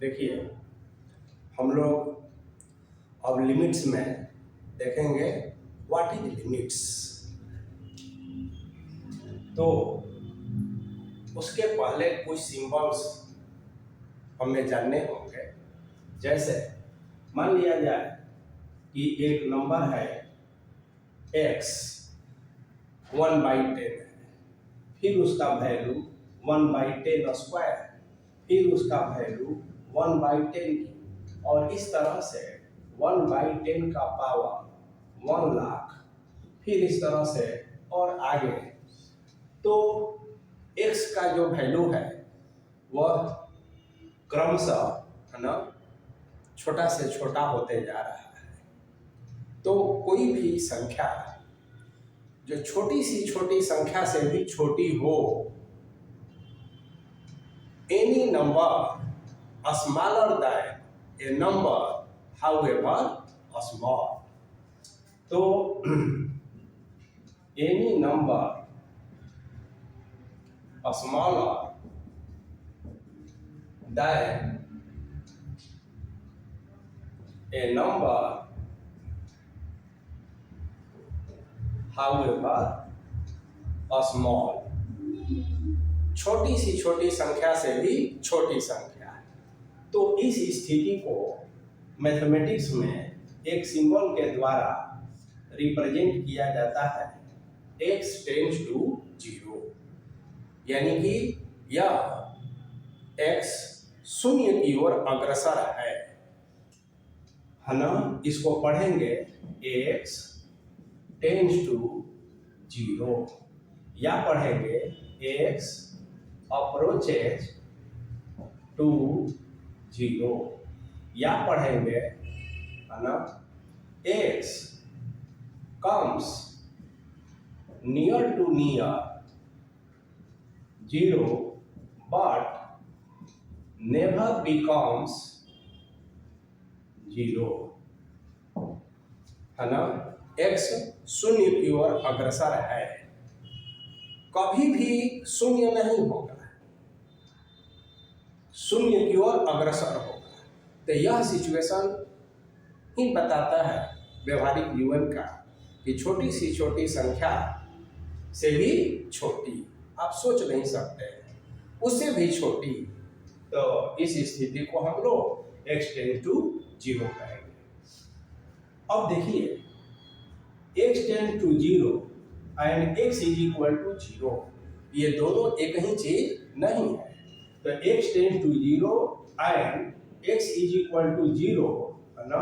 देखिए, हम लोग अब लिमिट्स में देखेंगे व्हाट इज लिमिट्स। तो उसके पहले कुछ सिंबल्स हमें जानने होंगे। जैसे मान लिया जाए कि एक नंबर है x 1/10 है, फिर उसका वैल्यू 1/10 स्क्वायर, फिर उसका वैल्यू 1/10 की, और इस तरह से 1/10 का पावर 1 लाख, फिर इस तरह से और आगे। तो x का जो वैल्यू है वह क्रमशः, है ना, छोटा से छोटा होते जा रहा है। तो कोई भी संख्या जो छोटी सी छोटी संख्या से भी छोटी हो, any number smaller than a number however small, तो any number smaller than a number however small, छोटी सी छोटी संख्या से भी छोटी संख्या है। तो इस स्थिति को मैथमेटिक्स में एक सिंबल के द्वारा रिप्रेजेंट किया जाता है x टेंड्स टू 0, यानी कि यह x शून्य की ओर अग्रसर है ना। इसको पढ़ेंगे x टेंड्स टू 0, या पढ़ेंगे x अप्रोचेज टू 0, या पढ़ेंगे, है ना, x comes near to near 0 but never becomes 0, है ना। x शून्य की ओर अग्रसर है, कभी भी शून्य नहीं होगा, शून्य की ओर अग्रसर होगा। तो यह सिचुएशन ही बताता है व्यवहारिक जीवन का कि छोटी सी छोटी संख्या से भी छोटी, आप सोच नहीं सकते हैं, उससे भी छोटी। तो इस स्थिति को हम लोग x टेंड्स टू 0 कहेंगे। अब देखिए, x tends to 0 and x is equal to 0, ये दोनों एक ही चीज नहीं है। तो x tends to 0 and x is equal to 0, है ना,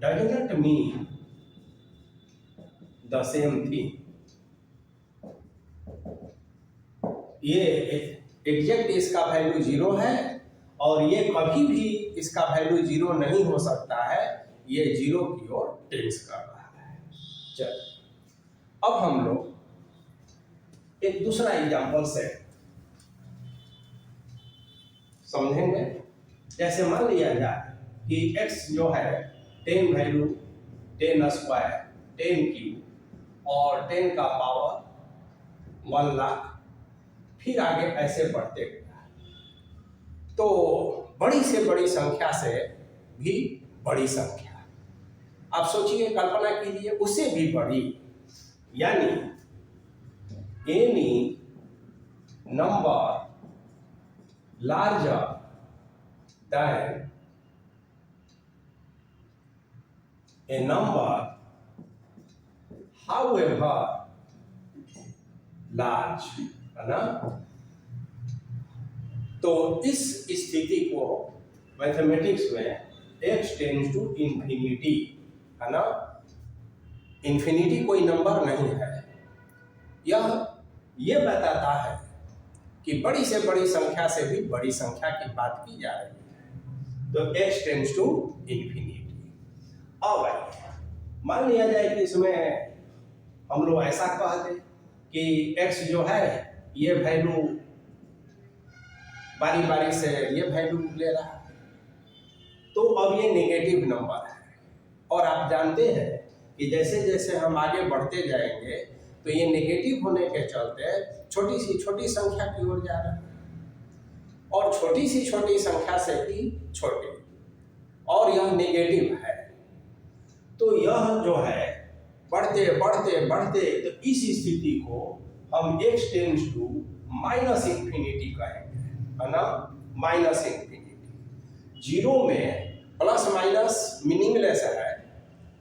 does not mean the same thing. ये एग्जैक्ट इसका वैल्यू 0 है और ये कभी भी इसका वैल्यू 0 नहीं हो सकता है, ये 0 की ओर टेंड्स कर रहा है। चल, अब हम लोग एक दूसरा एग्जांपल से समझेंगे। जैसे मान लिया जाए कि x जो है 10 वैल्यू 10 स्क्वायर 10 क्यूब और 10 का पावर 1 लाख, फिर आगे ऐसे बढ़ते गया। तो बड़ी से बड़ी संख्या से भी बड़ी संख्या, आप सोचिए, कल्पना कीजिए, उससे भी बड़ी, यानी any number larger than a number however large, है ना। तो इस स्थिति को मैथमेटिक्स में x टेंड्स टू इंफिनिटी, है ना। इंफिनिटी कोई नंबर नहीं है, यह ये बताता है कि बड़ी से बड़ी संख्या से भी बड़ी संख्या की बात की जा रही है। तो x टेंड्स टू इंफिनिटी। अब मान लिया जाए कि इसमें हम लोग ऐसा कह दें कि x जो है ये वैल्यू बारी बारी से ये वैल्यू ले रहा है, तो अब ये नेगेटिव नंबर है। और आप जानते हैं कि जैसे जैसे हम आगे बढ़ते जाएंगे तो ये नेगेटिव होने के चलते छोटी सी छोटी संख्या की ओर जा रहा है। और छोटी सी छोटी संख्या से भी छोटी, और यह नेगेटिव है, तो यह जो है बढ़ते बढ़ते बढ़ते, तो इस स्थिति को हम x tends to minus infinity कहेंगे, है ना, माइनस इंफिनिटी। जीरो में प्लस माइनस मीनिंगलेस है,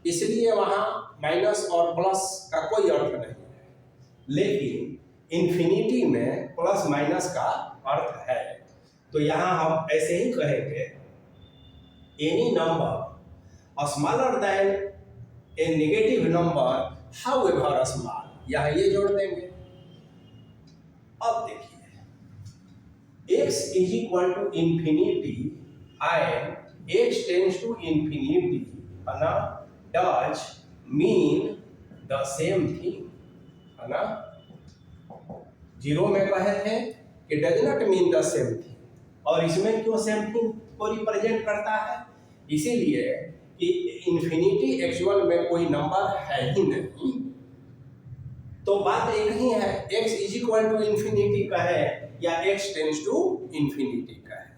इसलिए वहां माइनस और प्लस का कोई अर्थ नहीं है, लेकिन इंफिनिटी में प्लस माइनस का अर्थ है। तो यहां हम ऐसे ही कहेंगे, any number smaller than a negative number however small, यहां ये जोड़ देंगे। अब देखिए, x is equal to infinity and x tends to infinity, है ना, does mean the same thing, है ना। जीरो में कहे थे कि does not mean the same thing, और इसमें क्यों सेम थिंग को रिप्रेजेंट करता है, इसीलिए कि इंफिनिटी एक्चुअल में कोई नंबर है ही नहीं, तो बात एक ही है, x is equal to infinity का है या x टेंड्स टू इंफिनिटी का है।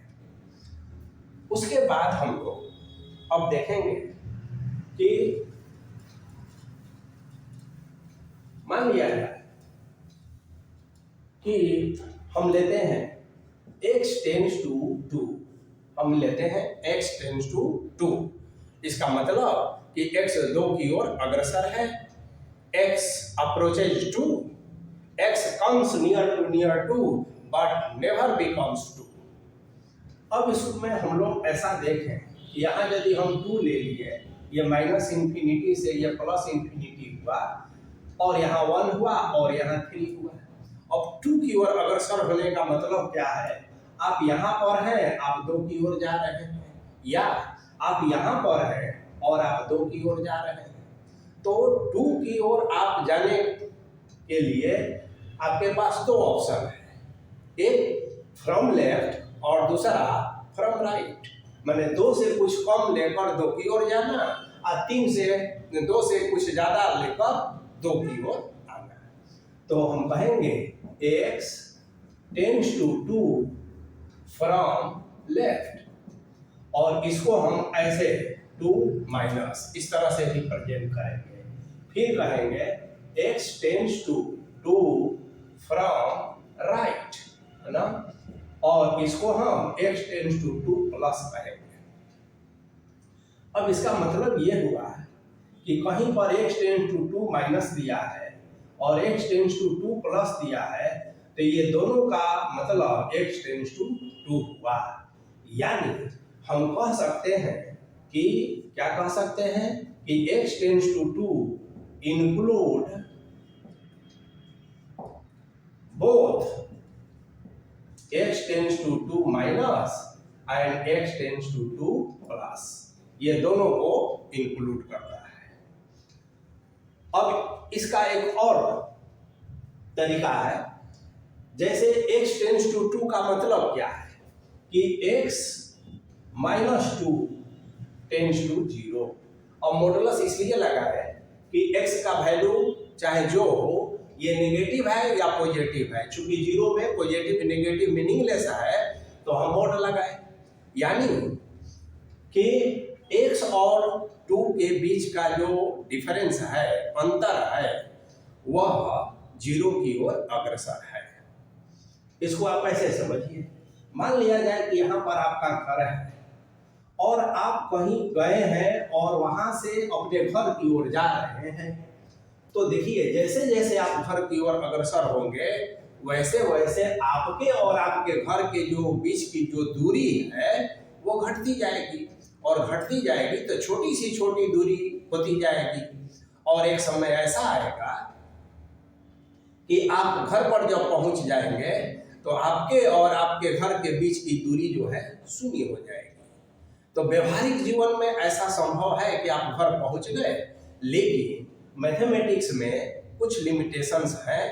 उसके बाद हम लोग अब देखेंगे कि मान लिया जाए कि हम लेते हैं x टेंड्स टू 2, हम लेते हैं x टेंड्स टू 2, इसका मतलब कि x 2 की ओर अग्रसर है, x approaches 2, x comes near to but never becomes 2। अब इसमें हम लोग ऐसा देखें कि यहाँ यदि हम 2 ले लिए, ये माइनस इंफिनिटी से ये प्लस इंफिनिटी हुआ, और यहाँ 1 हुआ और यहाँ 3 हुआ। अब 2 की ओर अग्रसर होने का मतलब क्या है, आप यहाँ पर हैं, आप 2 की ओर जा रहे हैं, या आप यहाँ पर हैं और आप 2 की ओर जा रहे हैं। तो 2 की ओर आप जाने के लिए आपके पास 2 ऑप्शन है, एक फ्रॉम लेफ्ट और दूसरा फ्रॉम राइट, मैंने 2 से कुछ कम लेकर 2 की ओर जाना, और 2 से कुछ ज्यादा लेकर 2 की ओर आना। तो हम कहेंगे x tends to 2 from left, और इसको हम ऐसे 2 माइनस इस तरह से रिप्रेजेंट करेंगे। फिर कहेंगे x tends to 2 from right, है ना, और इसको हम x टेंड्स टू 2 प्लस कहेंगे। अब इसका मतलब ये हुआ है कि कहीं पर x टेंड्स टू 2 माइनस दिया है और x टेंड्स टू 2 प्लस दिया है, तो ये दोनों का मतलब x टेंड्स टू 2 हुआ। यानी हम कह सकते हैं कि क्या कह सकते हैं कि x tends to 2 include both x tends to 2 minus and x tends to 2 plus, ये दोनों को इंक्लूड करता है। अब इसका एक और तरीका है, जैसे x टेंड्स टू 2 का मतलब क्या है कि x माइनस 2 टेंड्स टू 0, और मॉडुलस इसलिए लगा है कि x का वैल्यू चाहे जो हो, ये नेगेटिव है या पॉजिटिव है, चूंकि 0 में पॉजिटिव नेगेटिव मीनिंगलेस है, तो हम मॉड लगाए, यानी कि x और 2 के बीच का जो डिफरेंस है, अंतर है, वह 0 की ओर अग्रसर है। इसको आप ऐसे समझिए, मान लिया जाए कि यहाँ पर आपका घर है और आप कहीं गए हैं और वहां से अपने घर की ओर जा रहे हैं, तो देखिए जैसे जैसे आप घर की ओर अग्रसर होंगे, वैसे वैसे आपके और आपके घर के जो बीच की जो दूरी है वो घटती जाएगी, और घटती जाएगी तो छोटी सी छोटी दूरी होती जाएगी, और एक समय ऐसा आएगा कि आप घर पर जब पहुंच जाएंगे तो आपके और आपके घर के बीच की दूरी जो है शून्य हो जाएगी। तो व्यवहारिक जीवन में ऐसा संभव है कि आप घर पहुंच गए, लेकिन मैथमेटिक्स में कुछ लिमिटेशंस हैं,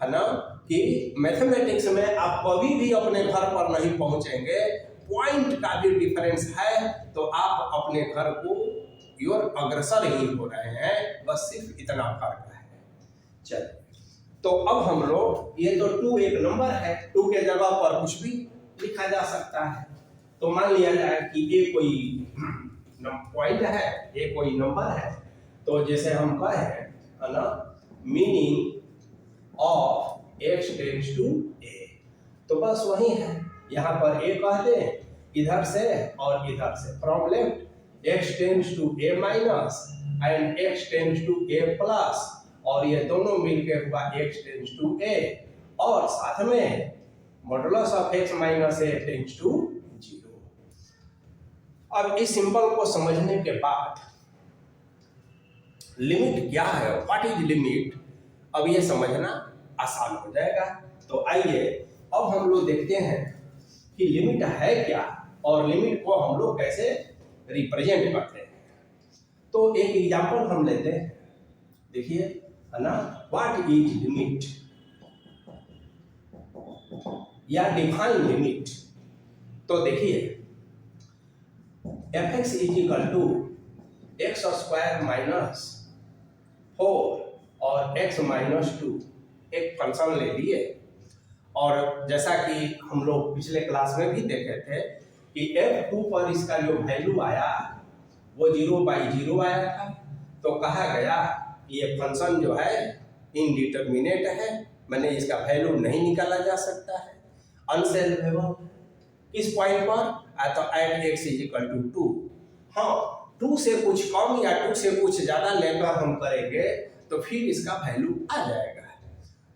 है ना, कि मैथमेटिक्स में आप कभी भी अपने घर पर नहीं पहुंचेंगे, पॉइंट का भी डिफरेंस है, तो आप अपने घर को योर अग्रसर ही हो रहे हैं, बस सिर्फ इतना फर्क है। चलिए, तो अब हम लोग, ये तो 2 एक नंबर है, 2 के जगह पर कुछ भी लिखा जा सकता है। तो मान लिया जाए कि ये कोई पॉइंट है, ये कोई नंबर है, तो जैसे हम कहें है ना, meaning of x tends to a, तो बस वही है। यहाँ पर a कह दें इधर से और इधर से, from left x tends to a minus and x tends to a plus, और ये दोनों मिलकर हुआ x टेंड्स टू a, और साथ में modulus of x minus a tends to 0। अब इस सिंबल को समझने के बाद लिमिट क्या है, व्हाट इज लिमिट, अब ये समझना आसान हो जाएगा। तो आइए अब हम लोग देखते हैं कि लिमिट है क्या और लिमिट को हम लोग कैसे रिप्रेजेंट करते हैं। तो एक एग्जांपल हम लेते हैं, देखिए है ना, व्हाट इज लिमिट या डिफाइन लिमिट। तो देखिए fx is equal to X square minus 4 और x माइनस 2 एक फंक्शन ले लिए, और जैसा कि हम लोग पिछले क्लास में भी देखे थे कि f2 पर इसका जो वैल्यू आया वो 0/0 आया था, तो कहा गया कि ये फंक्शन जो है इनडिटरमिनेट है, मैंने इसका वैल्यू नहीं निकाला जा सकता है, अनसेल्वेबल। किस पॉइंट पर, तो at x is equal to 2। हाँ, 2 से कुछ कम या 2 से कुछ ज़्यादा लेकर हम करेंगे तो फिर इसका वैल्यू आ जाएगा।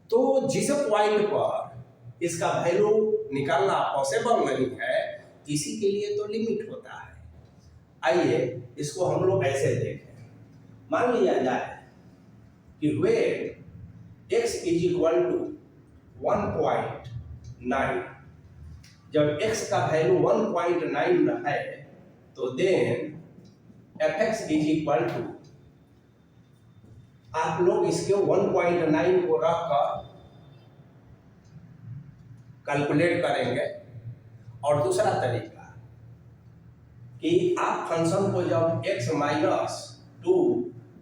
तो जिस पॉइंट पर इसका वैल्यू निकालना पॉसिबल नहीं है, इसी के लिए तो लिमिट होता है। आइए इसको हम लोग ऐसे देखें, मान लिया जाए कि when x is equal to 1.9, जब x का वैल्यू 1.9 है तो then fx is equal to, आप लोग इसके 1.9 को रखकर कैलकुलेट करेंगे। और दूसरा तरीका कि आप फंक्शन को जब x माइनस 2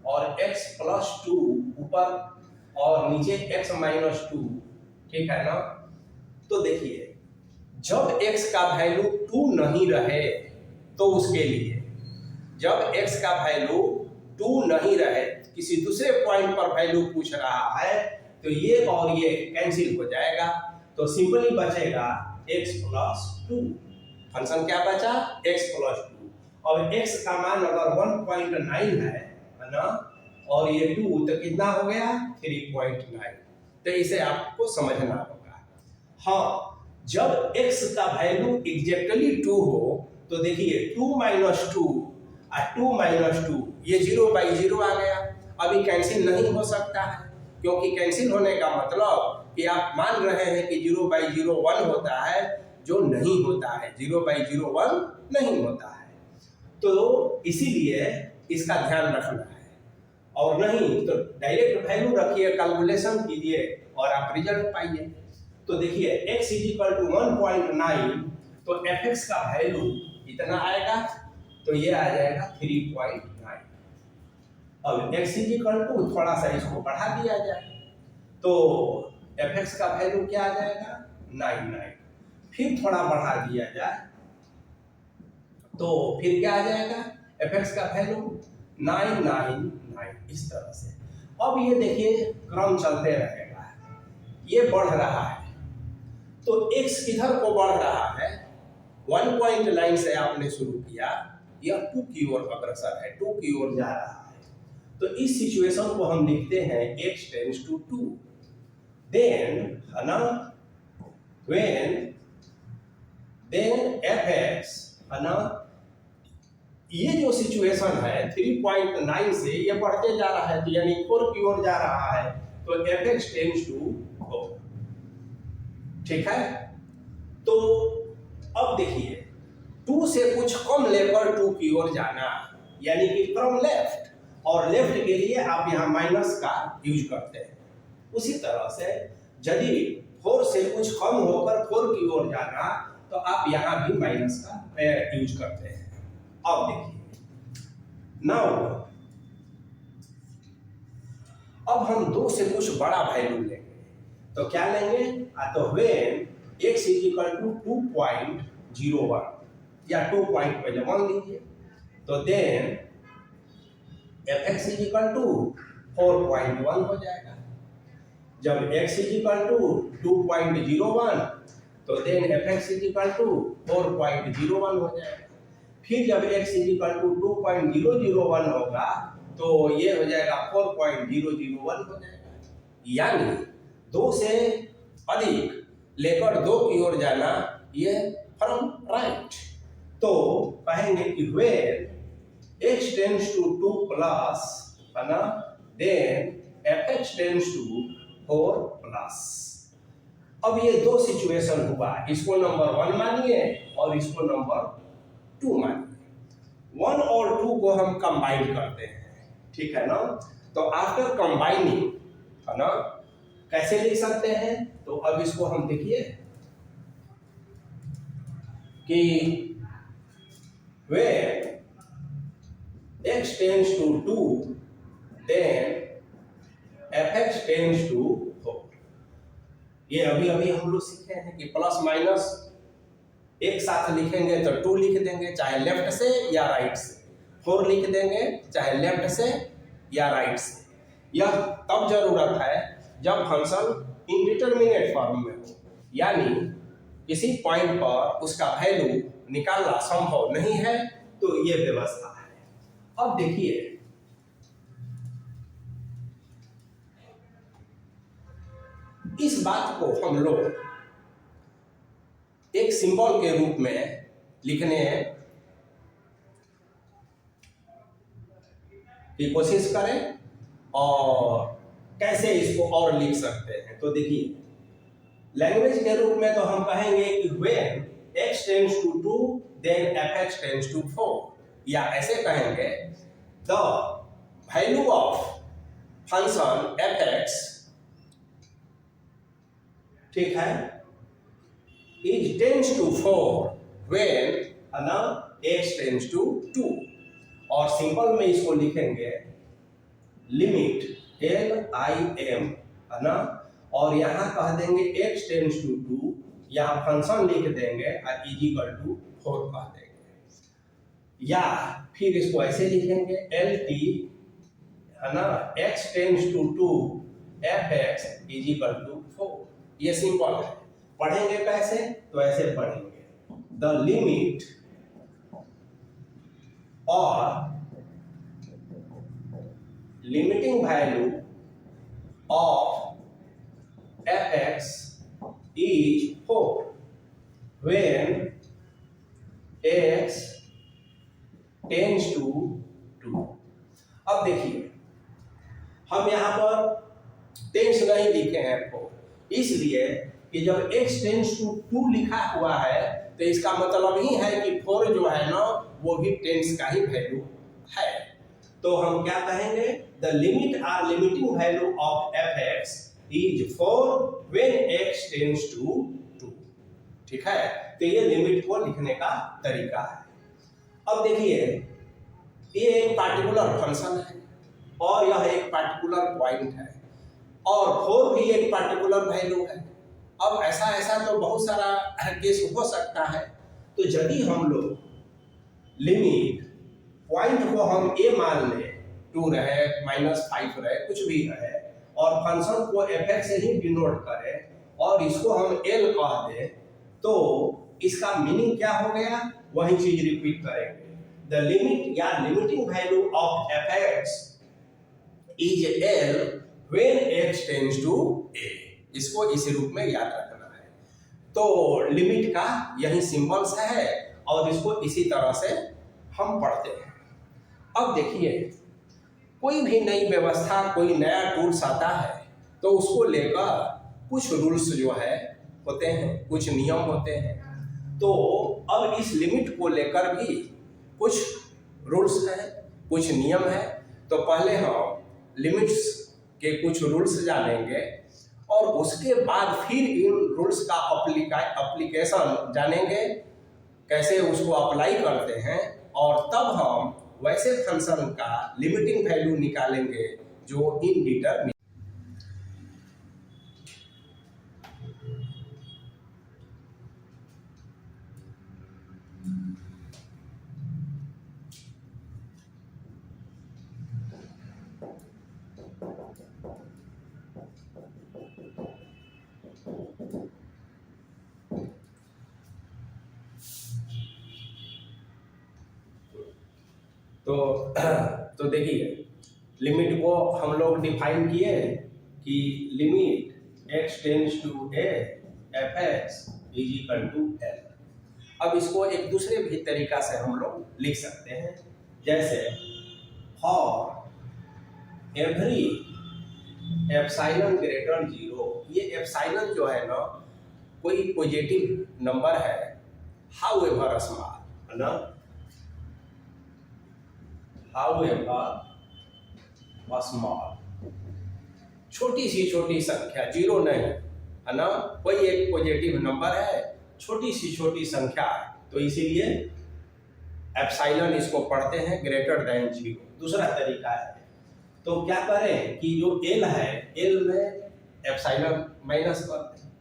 और x प्लस 2 ऊपर और नीचे x माइनस 2, ठीक है ना, तो देखिए जब x का वैल्यू 2 नहीं रहे तो उसके लिए, जब x का वैल्यू 2 नहीं रहे, किसी दूसरे पॉइंट पर वैल्यू पूछ रहा है, तो ये और ये कैंसिल हो जाएगा, तो सिंपली बचेगा x प्लस 2। फंक्शन क्या बचा, x प्लस 2, और x का मान अगर 1.9 है ना, और ये 2 तो कितना हो गया 3.9। तो इसे आपको समझना होगा। हाँ, जब x का वैल्यू एग्जैक्टली 2 हो तो देखिए 2 माइनस 2 और 2 माइनस 2, ये 0/0 आ गया। अभी कैंसिल नहीं हो सकता है, क्योंकि कैंसिल होने का मतलब कि आप मान रहे हैं कि 0/0 1 होता है, जो नहीं होता है, 0/0 1 नहीं होता है। तो इसीलिए इसका ध्यान रखना है, और नहीं तो डायरेक्ट वैल्यू रखिए, कैलकुलेशन कीजिए और आप रिजल्ट पाइए। तो देखिए x इज इक्वल टू 1.9, तो fx का वैल्यू इतना आएगा, तो ये आ जाएगा 3.9। अब x इज इक्वल टू, थोड़ा सा इसको बढ़ा दिया जाए, तो fx का वैल्यू क्या आ जाएगा 9। फिर थोड़ा बढ़ा दिया जाए तो फिर क्या आ जाएगा, fx का वैल्यू 999, इस तरह से। अब ये देखिए क्रम चलते रहेगा, ये बढ़ रहा है, तो x किधर को बढ़ रहा है, 1.9 से आपने शुरू किया, यह 2 की ओर अग्रसर है, 2 की ओर जा रहा है। तो इस सिचुएशन को हम लिखते हैं x टेंड्स टू 2। देन है ना, देन fx है ना, ये जो सिचुएशन है 3.9 से ये बढ़ते जा रहा है, तो यानी 4 की ओर जा रहा है, तो fx टेंड्स टू 4, ठीक है। तो अब देखिए 2 से कुछ कम लेकर 2 की ओर जाना, यानी कि फ्रॉम लेफ्ट, और लेफ्ट के लिए आप यहाँ माइनस का यूज करते हैं। उसी तरह से यदि 4 से कुछ कम होकर 4 की ओर जाना, तो आप यहाँ भी माइनस का यूज करते हैं। अब देखिए नाउ, अब हम 2 से कुछ बड़ा वैल्यू लेंगे, तो क्या लेंगे, तो when x is equal to 2.01 या 2 पॉइंट पहले मान लीजिए, तो then fx is equal to 4.1 हो जाएगा। जब x इज इक्वल टू 2.01 तो then fx is equal to 4.01 हो जाएगा। फिर जब x इज इक्वल टू 2.001 होगा तो ये हो जाएगा 4.001 हो जाएगा। यानी 2 से अधिक लेकर 2 की ओर जाना ये फ्रॉम राइट। तो कहेंगे कि when x tends to 2 plus है ना, then fx tends to 4 plus. अब ये 2 सिचुएशन हुआ, इसको नंबर 1 मानिए और इसको नंबर 2 मानिए। 1 और 2 को हम कंबाइन करते हैं, ठीक है ना। तो आफ्टर कंबाइनिंग है ना, कैसे लिख सकते हैं, तो अब इसको हम देखिए कि when x tends to 2 then fx tends to 4। ये अभी अभी हम लोग सीखे हैं कि प्लस माइनस एक साथ लिखेंगे तो 2 लिख देंगे, चाहे लेफ्ट से या राइट से। 4 लिख देंगे चाहे लेफ्ट से या राइट से। यह तब जरूरत है जब फंक्शन इंडिटरमिनेट फॉर्म में हो, यानी किसी पॉइंट पर उसका वैल्यू निकालना संभव नहीं है, तो ये व्यवस्था है। अब देखिए इस बात को हम लोग एक सिंबल के रूप में लिखने की कोशिश करें और कैसे इसको और लिख सकते हैं। तो देखिए लैंग्वेज के रूप में तो हम कहेंगे कि when x tends to 2 then fx tends to 4, या ऐसे कहेंगे the value of function fx, ठीक है, is tends to 4 when ना x tends to 2, और सिंपल में इसको लिखेंगे लिमिट LIM है ना, और यहाँ कह देंगे x टेंड्स टू 2, यहाँ फंक्शन लिख देंगे और इज इक्वल टू 4 कह देंगे। या फिर इसको ऐसे लिखेंगे LT है ना, x tends to 2 fx is equal to 4। ये सिंपल है। पढ़ेंगे कैसे, तो ऐसे पढ़ेंगे द लिमिट और limiting value of fx is 4 when x tends to 2। अब देखिए हम यहाँ पर टेंस नहीं लिखे हैं 4, इसलिए कि जब x टेंड्स टू 2 लिखा हुआ है तो इसका मतलब ही है कि 4 जो है ना वो भी टेंस का ही वैल्यू है। तो हम क्या कहेंगे, the limit or limiting value of fx is 4 when x tends to 2, ठीक है। तो ये लिमिट को लिखने का तरीका है। अब देखिए ये एक पार्टिकुलर फंक्शन है और यह एक पार्टिकुलर पॉइंट है और 4 भी एक पार्टिकुलर वैल्यू है। अब ऐसा तो बहुत सारा केस हो सकता है। तो यदि हम लोग लिमिट पॉइंट को हम a मान ले, 2 रहे -5 रहे कुछ भी रहे, और फंक्शन को fx से ही डिनोट करें और इसको हम l कह दें, तो इसका मीनिंग क्या हो गया, वही चीज रिपीट करेंगे। द लिमिट या limiting value of fx is l when x tends to a। इसको इस रूप में याद रखना है। तो लिमिट का यही सिंबल्स है और इसको इसी तरह से हम पढ़ते हैं। अब देखिए कोई भी नई व्यवस्था, कोई नया टूल्स आता है तो उसको लेकर कुछ रूल्स जो है होते हैं, कुछ नियम होते हैं। तो अब इस लिमिट को लेकर भी कुछ रूल्स हैं, कुछ नियम है। तो पहले हम लिमिट्स के कुछ रूल्स जानेंगे और उसके बाद फिर इन रूल्स का एप्लीकेशन जानेंगे, कैसे उसको अप्लाई करते हैं, और तब हम वैसे फंक्शन का लिमिटिंग वैल्यू निकालेंगे जो इनडिटरमिनेट। तो देखिए लिमिट को हम लोग डिफाइन किए कि limit x tends to a f(x) is equal to l। अब इसको एक दूसरे भी तरीका से हम लोग लिख सकते हैं, जैसे फॉर एवरी एप्सिलॉन ग्रेटर 0। ये एप्सिलॉन जो है ना कोई पॉजिटिव नंबर है, हाउएवर स्मॉल है ना, हाउएवर स्मॉल, छोटी सी संख्या, जीरो नहीं है ना, कोई एक पॉजिटिव नंबर है, छोटी सी संख्या है, तो इसीलिए एप्सिलॉन इसको पढ़ते हैं ग्रेटर देन 0। दूसरा तरीका है, तो क्या करें कि जो एल है, एल में एप्सिलॉन माइनस करते हैं,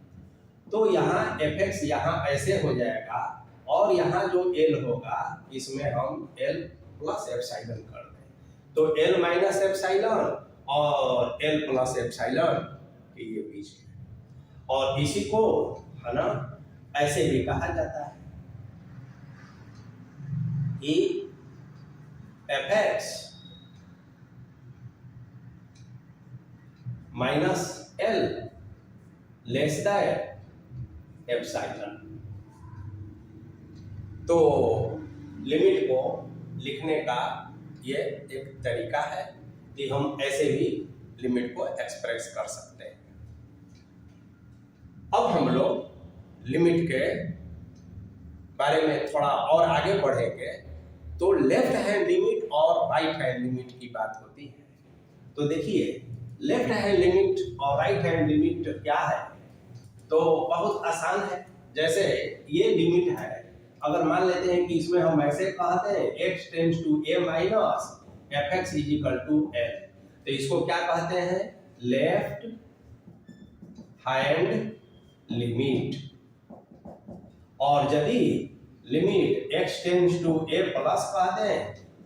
तो यहाँ एफ(x) यहाँ ऐसे हो जाएगा, और यहाँ जो एल होगा इसमें हम एल प्लस एप्सिलॉन कर दें, तो एल माइनस एप्सिलॉन और एल प्लस एप्सिलॉन के ये बीच में, और इसी को है ना ऐसे भी कहा जाता है कि f(x) minus L less than epsilon. तो लिमिट को लिखने का ये एक तरीका है कि हम ऐसे भी लिमिट को एक्सप्रेस कर सकते हैं। अब हम लोग लिमिट के बारे में थोड़ा और आगे बढ़ेंगे, तो लेफ्ट हैंड लिमिट और राइट हैंड लिमिट की बात होती है। तो देखिए लेफ्ट हैंड लिमिट और राइट हैंड लिमिट क्या है, तो बहुत आसान है। जैसे ये लिमिट है, अगर मान लेते हैं कि इसमें हम ऐसे कहते हैं x tends to a minus f(x) is equal to l, तो इसको क्या कहते हैं, लेफ्ट हैंड लिमिट। और यदि limit x tends to a plus कह दें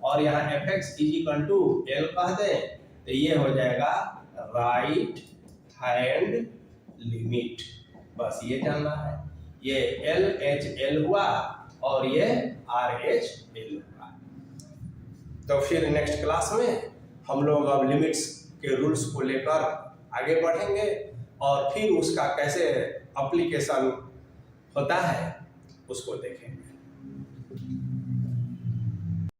और यहाँ f(x) is equal to l कह दें, तो ये हो जाएगा राइट हैंड लिमिट। बस ये जानना है, ये LHL हुआ और ये RHL हुआ। तो फिर नेक्स्ट क्लास में हम लोग अब लिमिट्स के रूल्स को लेकर आगे बढ़ेंगे और फिर उसका कैसे एप्लीकेशन होता है उसको देखेंगे।